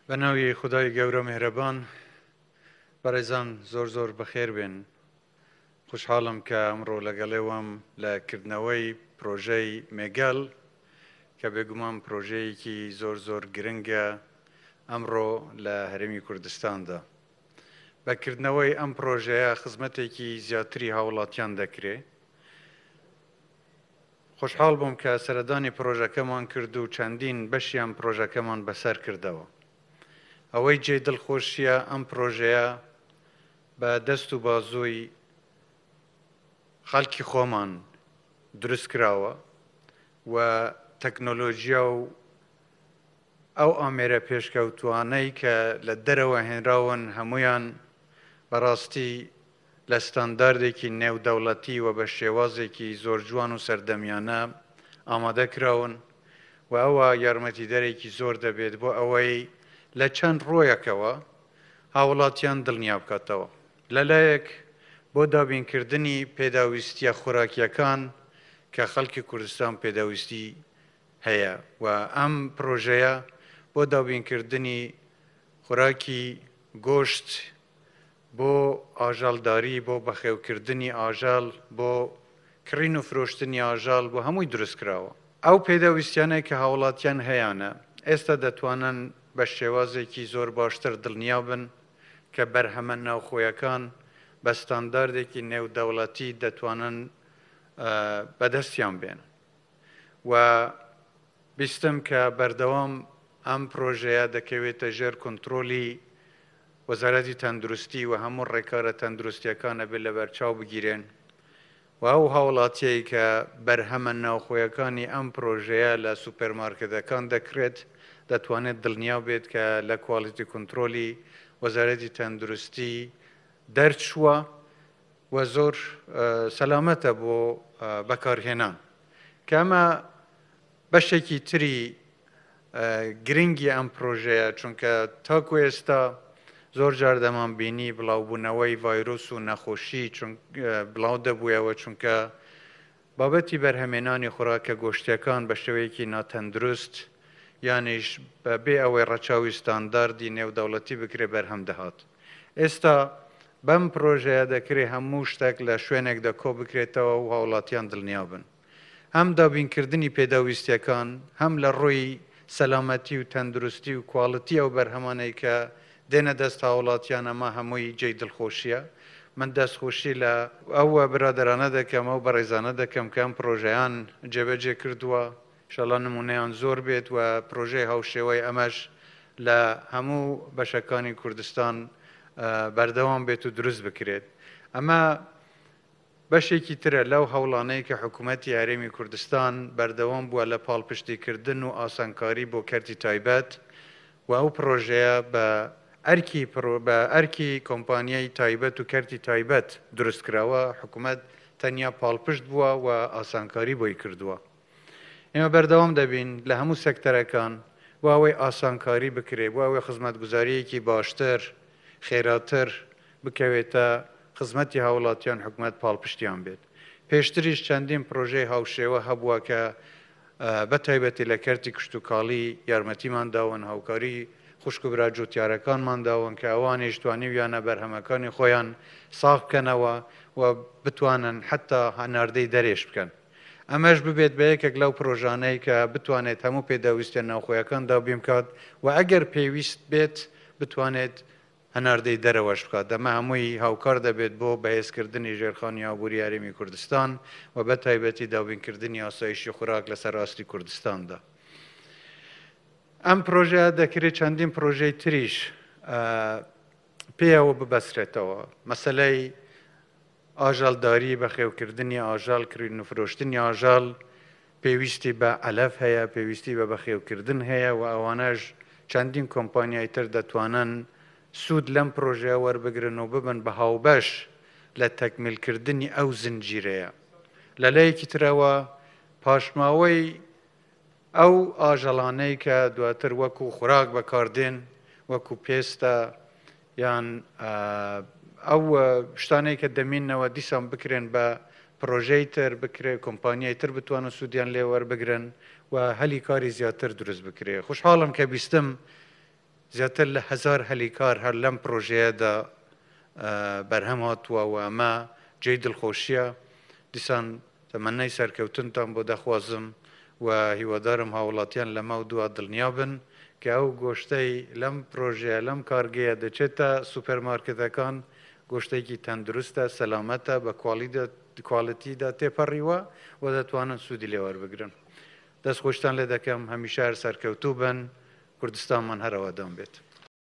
بە ناوی خدای گەورە مهرەبان بەڕێزان زۆر بەخێر بێن. خوشحاڵم کە ئەمڕۆ لەگەڵێوەم لە کردنەوەی پرۆژەی مێگەل کە بێگومان پرۆژەیەکی زۆر گرنگە ئەمڕۆ لە هەرێمی کوردستاندا. بەکردنەوەی ئەم پرۆژەیە خزمەتێکی زیاتری هاوڵاتیان دەکرێت. خوشحاڵ بووم کە سەردانی پرۆژەکەمان کرد و چەندین بەشیان پرۆژەکەمان بەسەر کردەوە. ئەوەی جێ دڵخۆشیە ئەم پرۆژەیە بە دەست و بازووی خەڵکی خۆمان دروست کراوە و تەکنۆلۆژیا و ئەو ئامێرە پێشکەوتوانەی کە لە دەرەوە هێنراون هەمویان بەڕاستی لە ستانداردێکی نێودەوڵەتی و بە شێوازێکی زۆر جوان و سەردەمیانە ئامادە کراون و ئەوە یارمەتیدەرێکی زۆر دەبێت بۆ ئەوەی لە چەند ڕۆیەکەوە هاوڵاتیان دڵنیا بکاتەوە. لەلایەک بۆ دابینکردنی پێداویستیە خوراکیەکان کە خەڵکی کوردستان پێداویستی هەیە و ئەم پرۆژەیە بۆ دابینکردنی خوراکی گۆشت بۆ ئاژەڵداری بۆ بەخێوکردنی ئاژەڵ بۆ کڕین و فرۆشتنی ئاژەڵ بۆ هەمووی دروست کراوە. ئەو پێداویستیانەی کە هاوڵاتیان هەیەە ئێستا دەتوانن بە شێوازێکی زۆر باشتر دڵنیا بن کە بەرهەمە ناوخۆیەکان بە ستانداردێکی نێودەوڵەتی دەتوانن بەدەستیان بێن و بیستم کە بەردەوام ئەم پرۆژەیە دەکەوێتە ژێر کۆنترۆلی وەزارەتی تەندروستی و هەموو ڕێکارە تەندروستیەکانە بێت لە بەرچاو بگیرێن و ئەو هاوڵاتیەی کە بەرهەمە ناوخۆیەکانی ئەم پرۆژەیە لە سوپەرمارکێتەکان دەکرێت دەتوانێت دڵنیا بێت کە لە کوالیتی کۆنترۆلی وەزارەتی تەندروستی دەرچووە و زۆر سەلامەتە بۆ بەکارهێنان کە ئەمە بەشێکی تری گرنگی ئەم پرۆژەیە چونکە تاکو ئێستا زۆر جار دەمان بینی بڵاوبوونەوەی ڤایرۆس و نەخۆشی بڵاو دەبوویەوە چونکە بابەتی بەرهەمێنانی خوراکە گۆشتیەکان بە شێوەیەکی ناتەندروست یانیش بێ ئەوەی ڕەچاوی ستانداردی نێودەوڵەتی بکرێ بەرهەم دەهات. ئێستا بەم پرۆژەیە دەکرێت هەموو شتێک لە شوێنێکدا کۆ بکرێتەوە و هاوڵاتیان دڵنیا بن. هەم دابینکردنی پێداویستیەکان هەم لە ڕۆی سەلامەتی و تەندروستی و کواڵیتی ئەو بەرهەمانەی کە دێنە دەست هاوڵاتیان ئەمە هەمووی جێی دڵخۆشیە. من دەستخۆشی لە ئەوە برادرانە دەکەم ئەو بەڕێزانە دەکەم کە ئەم پرۆژەیان جێبەجێ کردووە ئینشاڵڵا نمونەیان زۆر بێت و پرۆژەی هاوشێوەی ئەمەش لە هەموو بەشەکانی کوردستان بەردەوام بێت و دروست بکرێت. ئەمە بەشێکی ترە لەو هەوڵانەی کە حکوومەتی هەرێمی کوردستان بەردەوام بووە لە پاڵپشتیکردن و ئاسانکاری بۆ کەرتی تایبەت و ئەو پرۆژەیە بە ئەرکی کۆمپانیای تایبەت و کەرتی تایبەت دروست کراوە. حکوومەت تەنیا پاڵپشت بووە و ئاسانکاری بۆی کردووە. ئێمە بەردەوام دەبین لە هەموو سەکتەرەکان و ئەوەی ئاسانکاری بکرێت و ئەوەی خزمەتگوزاریەکی باشتر خێراتر بکەوێتە خزمەتی هاوڵاتیان حکوومەت پاڵپشتیان بێت. پێشتریش چەندین پرۆژەی هاوشێوە هەبووە کە بە تایبەتی لە کەرتی کشت و کاڵی یارمەتیمان داون هاوکاری خوشک و براجوتیارەکانمان داون کە ئەوانیش توانیویانە بەرهەمەکانی خۆیان ساغ بکەنەوە و بتوانن حتا هەناردەی دەرێش بکەن. ئەمەش ببێت بە یەکێک لەو پرۆژانەی کە بتوانێت هەموو پێداویستە ناوخۆیەکان دابین بکات و ئەگەر پێویست بێت بتوانێت هەناردەی دەرەوەش بکات. ئەمە هەمووی هاوکار دەبێت بۆ بەهێزکردنی ژێرخانی ئابووری هەرێمی کوردستان و بە تایبەتی دابینکردنی ئاسایشی خوراک لەسەر ئاستی کوردستاندا. ئەم پرۆژەیە دەکرێت چەندین پرۆژەی تریش پێیەوە ببەسرێتەوە. مەسەلەی ئاژەڵداری بەخێوکردنی ئاژەڵ کڕین و فرۆشتنی ئاژەڵ پێویستی بە ئەلەف هەیە پێویستی بە بەخێوکردن هەیە و ئەوانەش چەندین کۆمپانیای تر دەتوانن سوود لەم پرۆژەیە وەربگرن و ببن بە هاوبەش لە تەکمیلکردنی ئەو زنجیرەیە. لە لایەکی ترەوە پاشماوەی ئەو ئاژەڵانەی کە دواتر وەکو خوراک بەکاردێن وەکو پێستە یان ئەو شتانەی کە دەمینەوە دیسان بکرێن بە پرۆژەی تر بکرێت کۆمپانیای تر بتوانن سوودیان لێ وەربگرن و هەلی کاری زیاتر دروست بکرێت. خوشحاڵم کە بیستم زیاتر لە 1000 هەلیکار هەر لەم پرۆژەیەدا بەرهەم هاتووە و ئەمە جێی دڵخۆشیە. دیسان تەمەنای سەرکەوتنتان بۆ دەخوازم و هیوادارم هاوڵاتیان لەمە و دووە دڵنیا بن کە ئەو گۆشتەی لەم پرۆژەیە لەم کارگەیە دەچێتە سوپەرمارکێتەکان گۆشتێکی تەندروستە سەلامەتە بە کواڵیتیدا تێپەڕیوە و دەتوانن سوودی لێ وەربگرن. دەست خۆشتان لێ دەکەم هەمیشە هەر سەرکەوتوو بن کوردستانمان هەرەوەدام بێت.